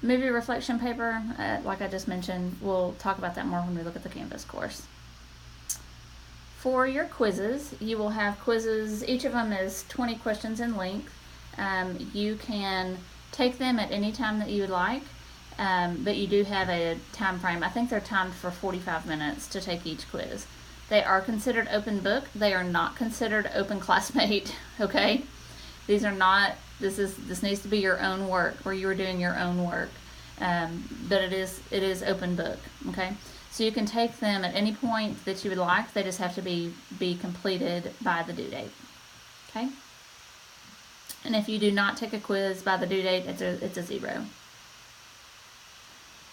Movie reflection paper, like I just mentioned, we'll talk about that more when we look at the Canvas course. For your quizzes, you will have quizzes, each of them is 20 questions in length. You can take them at any time that you would like, but you do have a time frame. I think they're timed for 45 minutes to take each quiz. They are considered open book. They are not considered open classmate, okay? These are not, this needs to be your own work, where you are doing your own work. But it is open book, okay? So you can take them at any point that you would like. They just have to be completed by the due date, okay? And if you do not take a quiz by the due date, it's a 0.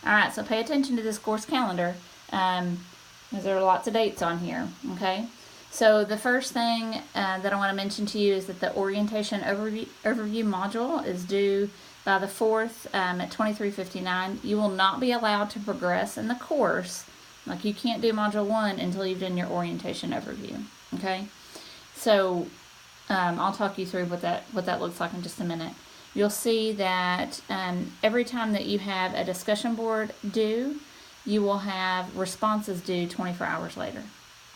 All right, so pay attention to this course calendar, because there are lots of dates on here, okay? So the first thing that I want to mention to you is that the orientation overview module is due by the 4th at 23:59. You will not be allowed to progress in the course. Like, you can't do module 1 until you've done your orientation overview, okay? So I'll talk you through what that looks like in just a minute. You'll see that every time that you have a discussion board due, you will have responses due 24 hours later.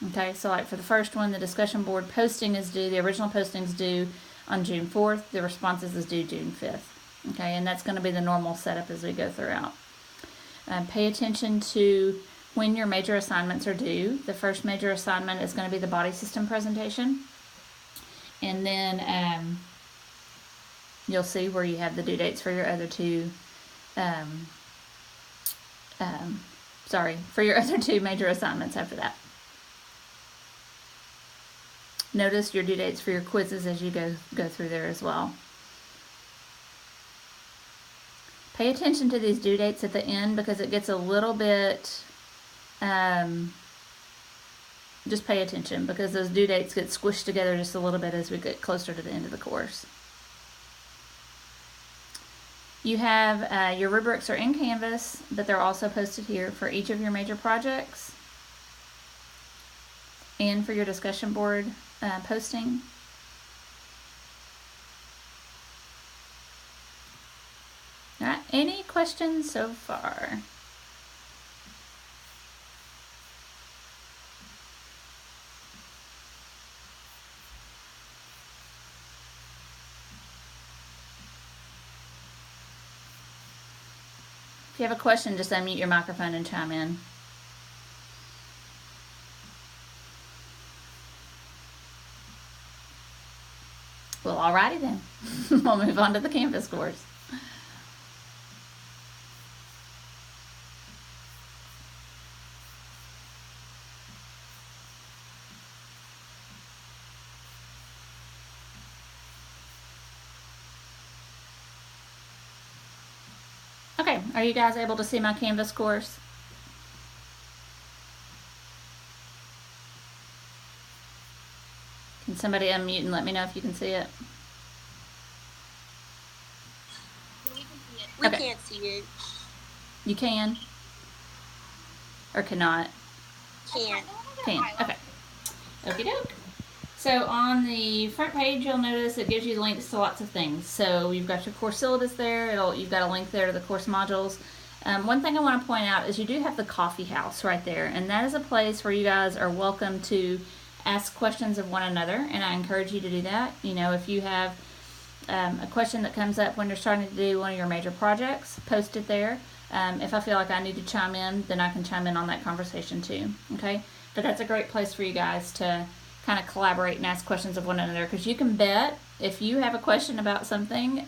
Okay, so like for the first one, the discussion board posting is due, the original posting is due on June 4th, the responses is due June 5th. Okay, and that's going to be the normal setup as we go throughout. Pay attention to when your major assignments are due. The first major assignment is going to be the body system presentation. And then you'll see where you have the due dates for your other two, for your other two major assignments after that. Notice your due dates for your quizzes as you go through there as well. Pay attention to these due dates at the end, because it gets a little bit, just pay attention, because those due dates get squished together just a little bit as we get closer to the end of the course. You have your rubrics are in Canvas, but they're also posted here for each of your major projects and for your discussion board posting. All right, any questions so far? If you have a question, just unmute your microphone and chime in. Well, alrighty then. We'll move on to the Canvas course. Okay, are you guys able to see my Canvas course? Can somebody unmute and let me know if you can see it? We can't see it. You can? Or cannot? Can't. Can. Okay. Okie doke. So on the front page, you'll notice it gives you links to lots of things. So you've got your course syllabus there. You've got a link there to the course modules. One thing I want to point out is you do have the coffee house right there, and that is a place where you guys are welcome to ask questions of one another, and I encourage you to do that. You know, if you have a question that comes up when you're starting to do one of your major projects, post it there. If I feel like I need to chime in, then I can chime in on that conversation too, okay? But that's a great place for you guys to kind of collaborate and ask questions of one another, because you can bet if you have a question about something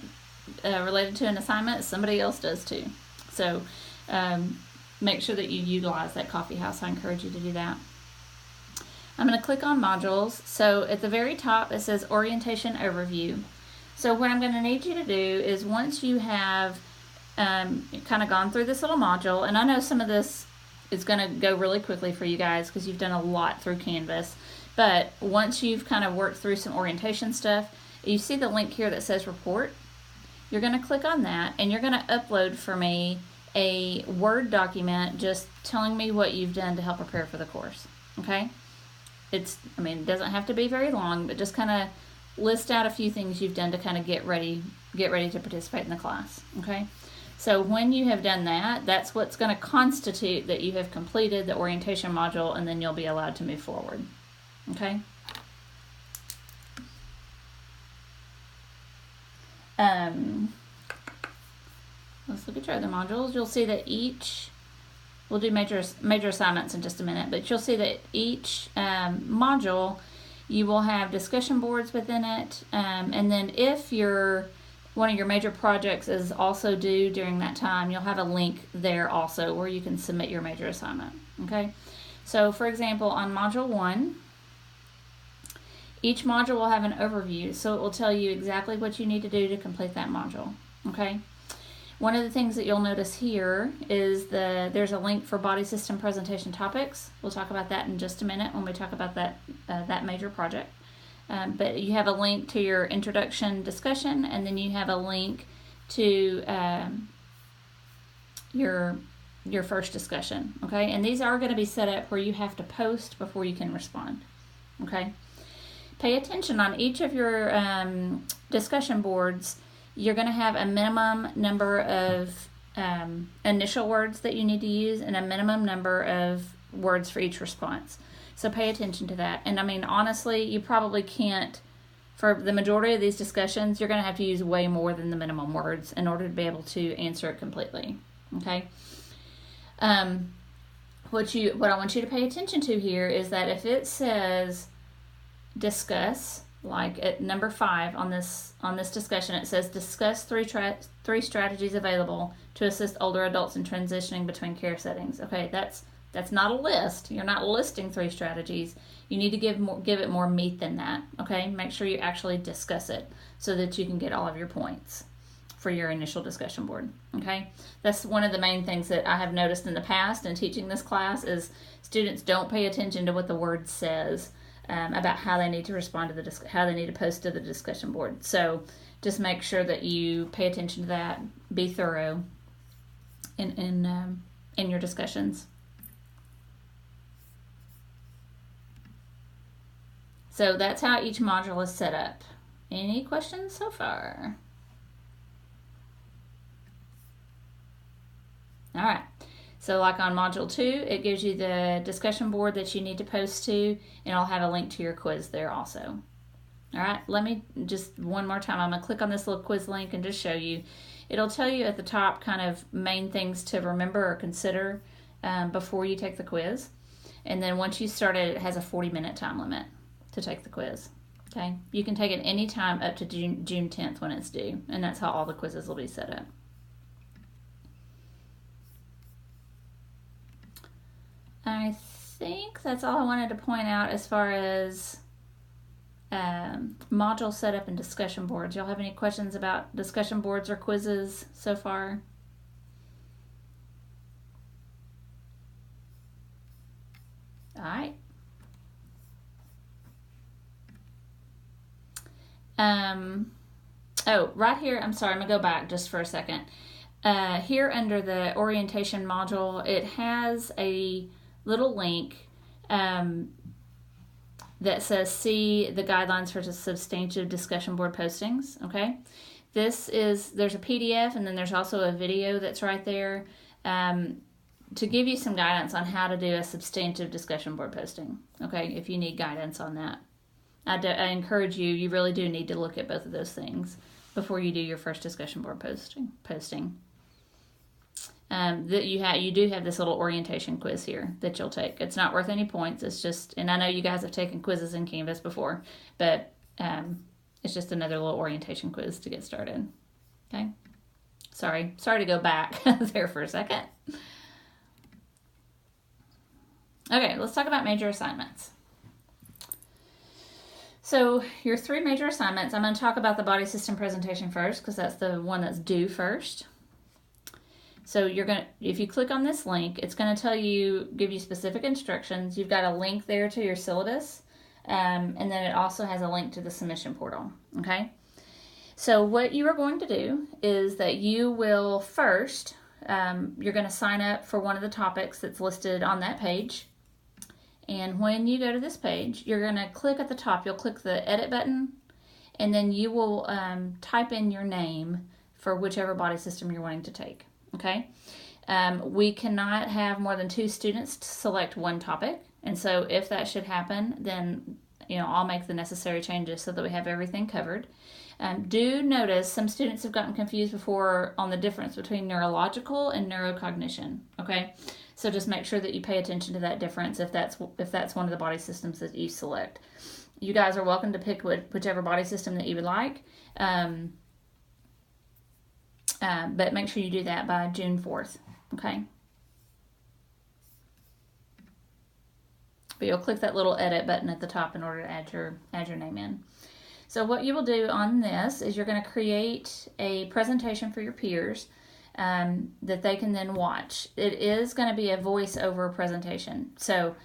related to an assignment, somebody else does too. So make sure that you utilize that coffee house. I encourage you to do that. I'm going to click on modules. So at the very top it says orientation overview. So what I'm going to need you to do is, once you have kind of gone through this little module, and I know some of this is going to go really quickly for you guys because you've done a lot through Canvas, but once you've kind of worked through some orientation stuff, you see the link here that says report. You're going to click on that, and you're going to upload for me a Word document just telling me what you've done to help prepare for the course, okay? It doesn't have to be very long, but just kind of list out a few things you've done to kind of get ready to participate in the class, okay? So when you have done that, that's what's going to constitute that you have completed the orientation module, and then you'll be allowed to move forward. Okay? Let's look at your other modules. You'll see that each, we'll do major assignments in just a minute, but you'll see that each module, you will have discussion boards within it, and then if one of your major projects is also due during that time, you'll have a link there also where you can submit your major assignment. Okay, so for example, on module 1, each module will have an overview, so it will tell you exactly what you need to do to complete that module. Okay, one of the things that you'll notice here is there's a link for body system presentation topics. We'll talk about that in just a minute when we talk about that major project. But you have a link to your introduction discussion, and then you have a link to your first discussion. Okay, and these are going to be set up where you have to post before you can respond. Okay, pay attention on each of your discussion boards. You're going to have a minimum number of initial words that you need to use and a minimum number of words for each response. So pay attention to that. And I mean, honestly, you probably can't, for the majority of these discussions, you're going to have to use way more than the minimum words in order to be able to answer it completely. Okay? What I want you to pay attention to here is that if it says discuss, like at number 5 on this discussion, it says discuss three strategies available to assist older adults in transitioning between care settings. Okay, that's not a list. You're not listing 3 strategies. You need to give it more meat than that. Okay, make sure you actually discuss it so that you can get all of your points for your initial discussion board. Okay, that's one of the main things that I have noticed in the past in teaching this class is students don't pay attention to what the word says about how they need to respond to how they need to post to the discussion board. So just make sure that you pay attention to that. Be thorough in your discussions. So that's how each module is set up. Any questions so far? All right. So like on module 2, it gives you the discussion board that you need to post to, and I'll have a link to your quiz there also. All right, let me just one more time. I'm going to click on this little quiz link and just show you. It'll tell you at the top kind of main things to remember or consider before you take the quiz. And then once you start it, it has a 40-minute time limit to take the quiz. Okay, you can take it any time up to June 10th when it's due, and that's how all the quizzes will be set up. I think that's all I wanted to point out as far as module setup and discussion boards. Y'all have any questions about discussion boards or quizzes so far? All right. Oh, right here, I'm sorry, I'm going to go back just for a second. Here under the orientation module, it has a little link that says see the guidelines for substantive discussion board postings. Okay, there's a PDF, and then there's also a video that's right there to give you some guidance on how to do a substantive discussion board posting. Okay, if you need guidance on that, I encourage you really do need to look at both of those things before you do your first discussion board posting. That you do have this little orientation quiz here that you'll take. It's not worth any points. It's just, and I know you guys have taken quizzes in Canvas before, but it's just another little orientation quiz to get started. Okay. Sorry to go back there for a second. Okay, let's talk about major assignments. So your 3 major assignments, I'm going to talk about the body system presentation first because that's the one that's due first. So if you click on this link, it's going to give you specific instructions. You've got a link there to your syllabus, and then it also has a link to the submission portal. Okay. So what you are going to do is that you will first, you're going to sign up for one of the topics that's listed on that page. And when you go to this page, you're going to click at the top. You'll click the edit button, and then you will type in your name for whichever body system you're wanting to take. Okay. We cannot have more than 2 students to select one topic. And so if that should happen, then I'll make the necessary changes so that we have everything covered. Do notice some students have gotten confused before on the difference between neurological and neurocognition. Okay, so just make sure that you pay attention to that difference if that's one of the body systems that you select. You guys are welcome to pick whichever body system that you would like, but make sure you do that by June 4th. Okay. But you'll click that little edit button at the top in order to add your name in. So what you will do on this is you're going to create a presentation for your peers that they can then watch. It is going to be a voiceover presentation. So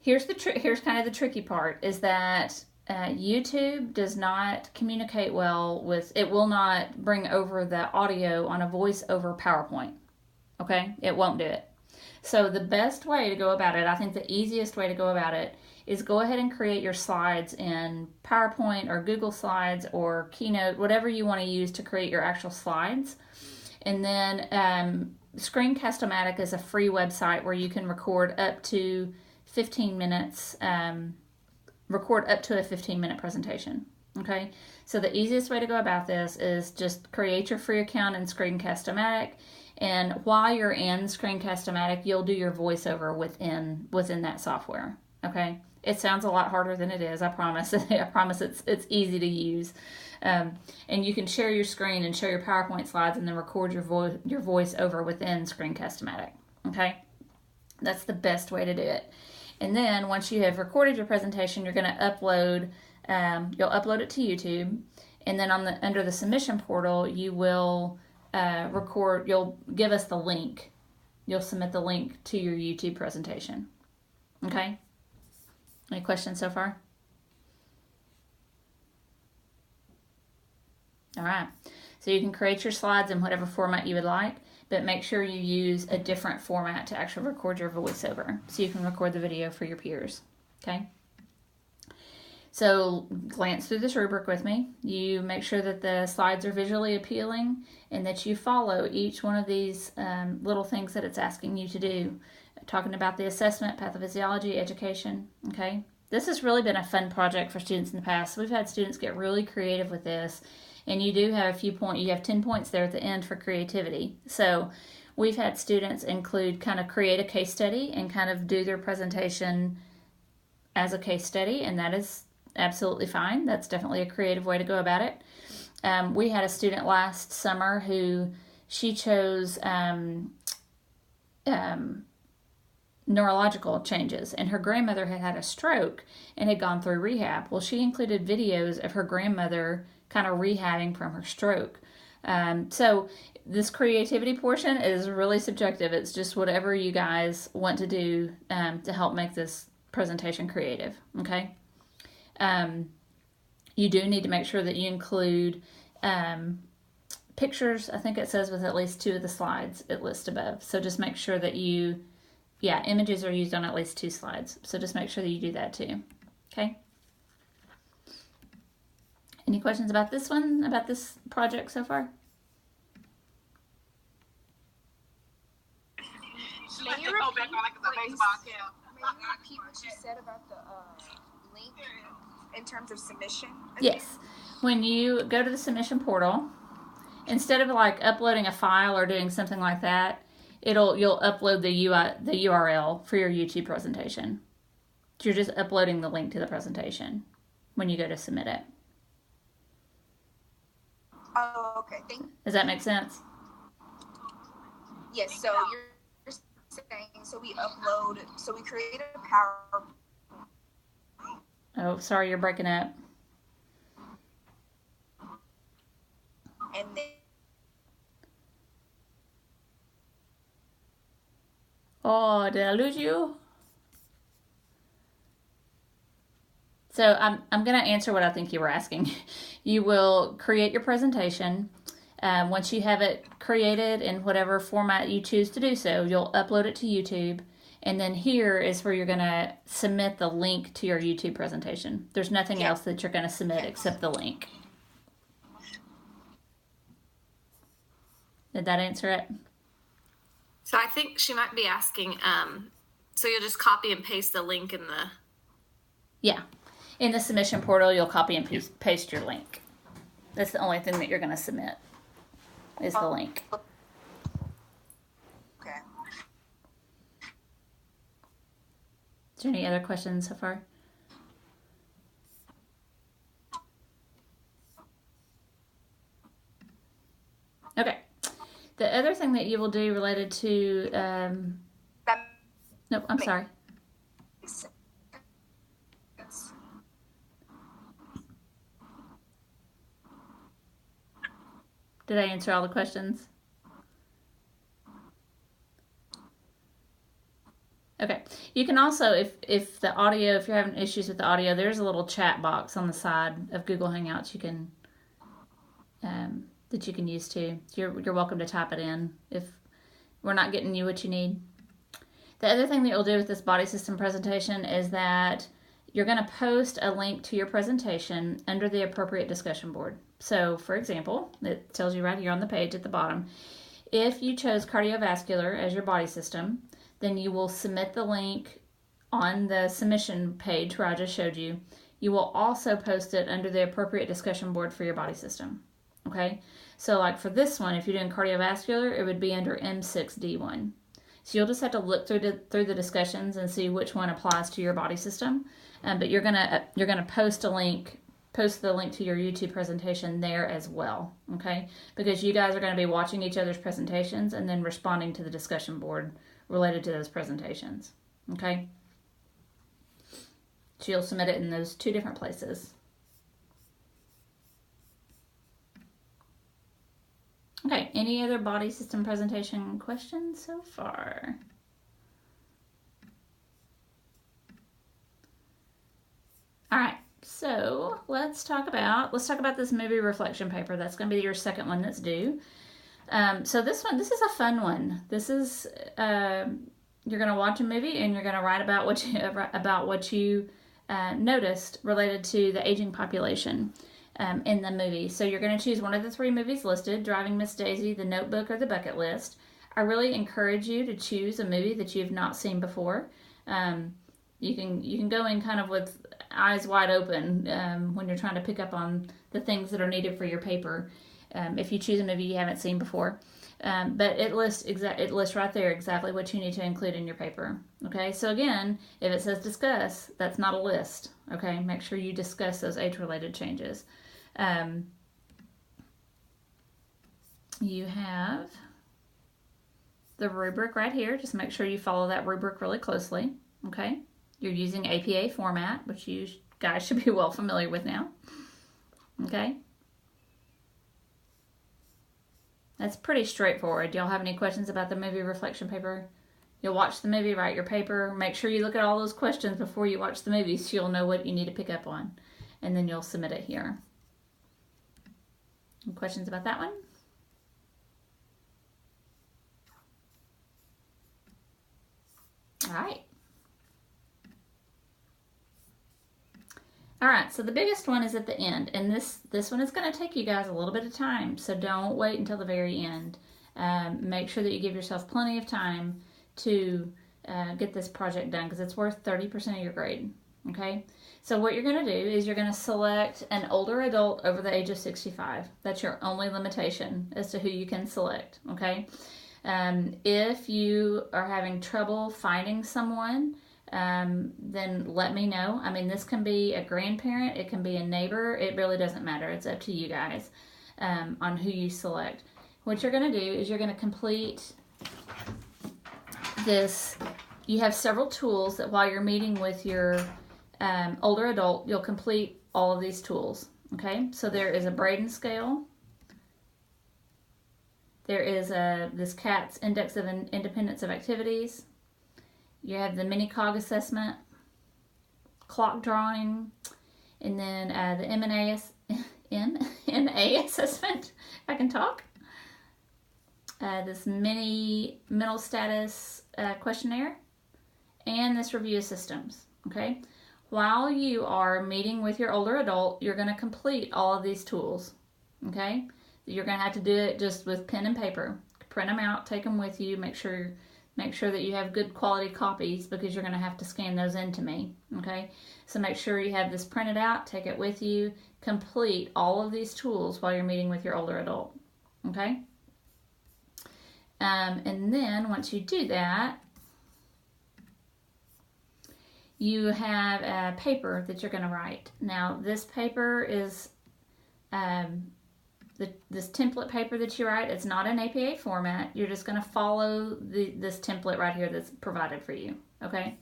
here's kind of the tricky part is that YouTube does not communicate well with, it will not bring over the audio on a voiceover PowerPoint. Okay, it won't do it. So the best way to go about it, I think the easiest way to go about it, is go ahead and create your slides in PowerPoint or Google Slides or Keynote, whatever you want to use to create your actual slides. And then Screencast-O-Matic is a free website where you can record up to 15 minutes, record up to a 15-minute presentation. Okay, so the easiest way to go about this is just create your free account in Screencast-O-Matic. And while you're in Screencast-O-Matic, you'll do your voiceover within that software. Okay, it sounds a lot harder than it is. I promise. I promise it's easy to use. And you can share your screen and share your PowerPoint slides, and then record your voice over within Screencast-O-Matic. Okay, that's the best way to do it. And then once you have recorded your presentation, you're going to upload. You'll upload it to YouTube, and then under the submission portal, you will record. You'll give us the link. You'll submit the link to your YouTube presentation. Okay. Any questions so far? All right. So you can create your slides in whatever format you would like, but make sure you use a different format to actually record your voiceover so you can record the video for your peers. Okay. So glance through this rubric with me. You make sure that the slides are visually appealing and that you follow each one of these little things that it's asking you to do. Talking about the assessment, pathophysiology, education. Okay. This has really been a fun project for students in the past. We've had students get really creative with this, and you do have you have 10 points there at the end for creativity. So we've had students include kind of create a case study and kind of do their presentation as a case study, and that is absolutely fine. That's definitely a creative way to go about it. We had a student last summer who she chose neurological changes, and her grandmother had a stroke and had gone through rehab. Well, she included videos of her grandmother kind of rehabbing from her stroke. So this creativity portion is really subjective. It's just whatever you guys want to do to help make this presentation creative. Okay. You do need to make sure that you include pictures. I think it says with at least 2 of the slides it lists above. So just make sure that images are used on at least 2 slides. So just make sure that you do that too. Okay. Any questions about this project so far? May you repeat what you said about the link in terms of submission? Yes. When you go to the submission portal, instead of like uploading a file or doing something like that, you'll upload the URL for your YouTube presentation. So you're just uploading the link to the presentation when you go to submit it. Oh, okay. Does that make sense? Yes. So you're saying we create a PowerPoint. Oh, sorry, you're breaking up. And then. Oh, did I lose you? So I'm going to answer what I think you were asking. You will create your presentation. Once you have it created in whatever format you choose to do so, you'll upload it to YouTube. And then here is where you're going to submit the link to your YouTube presentation. There's nothing else that you're going to submit except the link. Did that answer it? So I think she might be asking, so you'll just copy and paste the link in the... Yeah. In the submission portal, you'll copy and paste your link. That's the only thing that you're going to submit, is the link. Okay. Is there any other questions so far? Okay. The other thing that you will do related to, nope, I'm sorry. Did I answer all the questions? Okay. You can also, if the audio, if you're having issues with the audio, there's a little chat box on the side of Google Hangouts you can, that you can use too. You're welcome to type it in if we're not getting you what you need. The other thing that you'll do with this body system presentation is that you're going to post a link to your presentation under the appropriate discussion board. So, for example, it tells you right here on the page at the bottom, if you chose cardiovascular as your body system, then you will submit the link on the submission page where I just showed you. You will also post it under the appropriate discussion board for your body system. Okay? So, like for this one, if you're doing cardiovascular, it would be under M6D1. So you'll just have to look through the discussions and see which one applies to your body system. But you're gonna post the link to your YouTube presentation there as well, okay? Because you guys are going to be watching each other's presentations and then responding to the discussion board related to those presentations, okay? So you'll submit it in those two different places. Okay, any other body system presentation questions so far? All right, so let's talk about this movie reflection paper. That's going to be your second one that's due. So this is a fun one. This is you're going to watch a movie and you're going to write about what you noticed related to the aging population in the movie. So you're going to choose one of the three movies listed: Driving Miss Daisy, The Notebook, or The Bucket List. I really encourage you to choose a movie that you've not seen before. You can go in kind of with eyes wide open when you're trying to pick up on the things that are needed for your paper. If you choose a movie you haven't seen before, but it lists right there exactly what you need to include in your paper. Okay, so again, if it says discuss, that's not a list. Okay, make sure you discuss those age-related changes. You have the rubric right here. Just make sure you follow that rubric really closely. Okay. You're using APA format, which you guys should be well familiar with now. Okay? That's pretty straightforward. Do y'all have any questions about the movie reflection paper? You'll watch the movie, write your paper. Make sure you look at all those questions before you watch the movie so you'll know what you need to pick up on. And then you'll submit it here. Any questions about that one? All right. All right, so the biggest one is at the end, and this one is going to take you guys a little bit of time, so don't wait until the very end. Make sure that you give yourself plenty of time to get this project done, because it's worth 30% of your grade, okay? So what you're going to do is you're going to select an older adult over the age of 65. That's your only limitation as to who you can select, okay? If you are having trouble finding someone, then let me know. I mean, this can be a grandparent, it can be a neighbor, it really doesn't matter. It's up to you guys on who you select. What you're going to do is you're going to complete this. You have several tools that while you're meeting with your older adult, you'll complete all of these tools. Okay, so there is a Braden scale. There is this CATS Index of Independence of Activities. You have the mini-cog assessment, clock drawing, and then the MNA assessment, if I can talk. This mini mental status questionnaire, and this review of systems, okay? While you are meeting with your older adult, you're going to complete all of these tools, okay? You're going to have to do it just with pen and paper. print them out, take them with you. Make sure that you have good quality copies because you're going to have to scan those in to me. Okay, so make sure you have this printed out, take it with you, complete all of these tools while you're meeting with your older adult. Okay, and then once you do that, you have a paper that you're going to write. Now, this paper is this template paper that you write. It's not an APA format. You're just going to follow this template right here that's provided for you. Okay.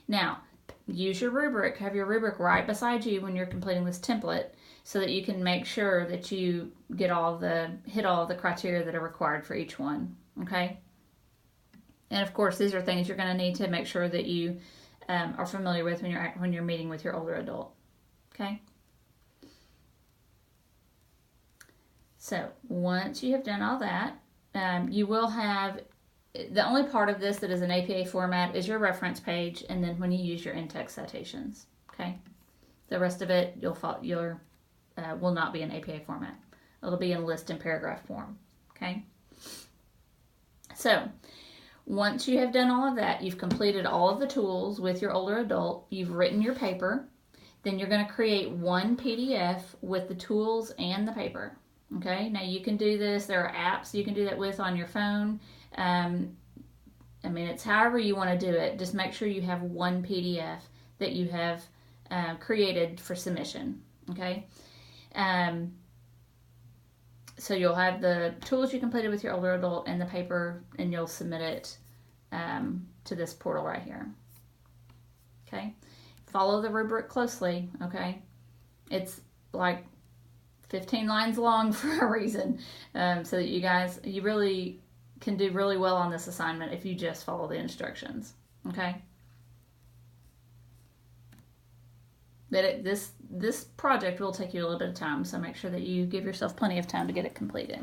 Now, use your rubric. Have your rubric right beside you when you're completing this template, so that you can make sure that you hit all the criteria that are required for each one. Okay. And of course, these are things you're going to need to make sure that you are familiar with when you're meeting with your older adult. Okay. So once you have done all that, you will have, the only part of this that is an APA format is your reference page, and then when you use your in-text citations. Okay. The rest of it will not be in APA format. It'll be in list and paragraph form. Okay. So once you have done all of that, you've completed all of the tools with your older adult, you've written your paper, then you're going to create one PDF with the tools and the paper. Okay, now you can do this. There are apps you can do that with on your phone. It's however you want to do it. Just make sure you have one PDF that you have created for submission. Okay, so you'll have the tools you completed with your older adult and the paper, and you'll submit it to this portal right here. Okay, follow the rubric closely. Okay, it's like 15 lines long for a reason, so that you really can do really well on this assignment if you just follow the instructions. Okay. But this project will take you a little bit of time, so make sure that you give yourself plenty of time to get it completed.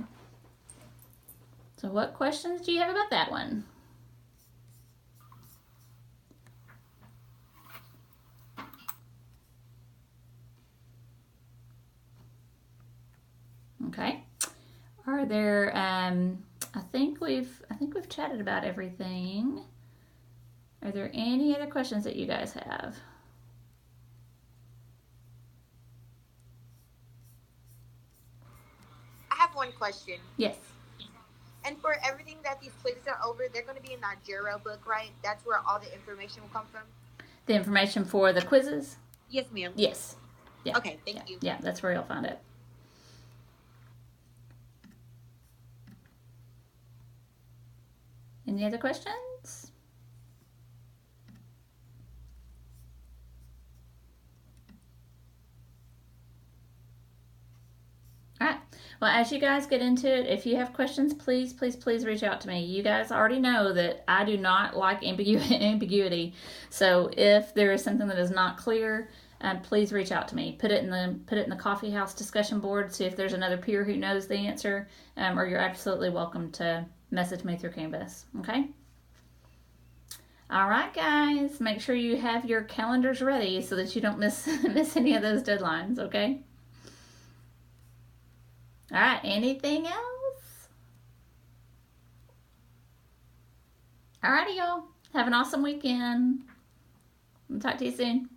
So what questions do you have about that one? Okay. Are there I think we've chatted about everything. Are there any other questions that you guys have? I have one question. Yes. And for everything that these quizzes are over, they're going to be in that Jira book, right? That's where all the information will come from? The information for the quizzes? Yes, ma'am. Yes. Yeah. Okay, thank you. Yeah, that's where you'll find it. Any other questions? All right. Well, as you guys get into it, if you have questions, please, please, please reach out to me. You guys already know that I do not like ambiguity. So if there is something that is not clear, please reach out to me. Put it in the coffee house discussion board. See if there's another peer who knows the answer, or you're absolutely welcome to message me through Canvas. Okay. All right, guys. Make sure you have your calendars ready so that you don't miss any of those deadlines. Okay. All right, anything else? All righty, y'all. Have an awesome weekend. I'll talk to you soon.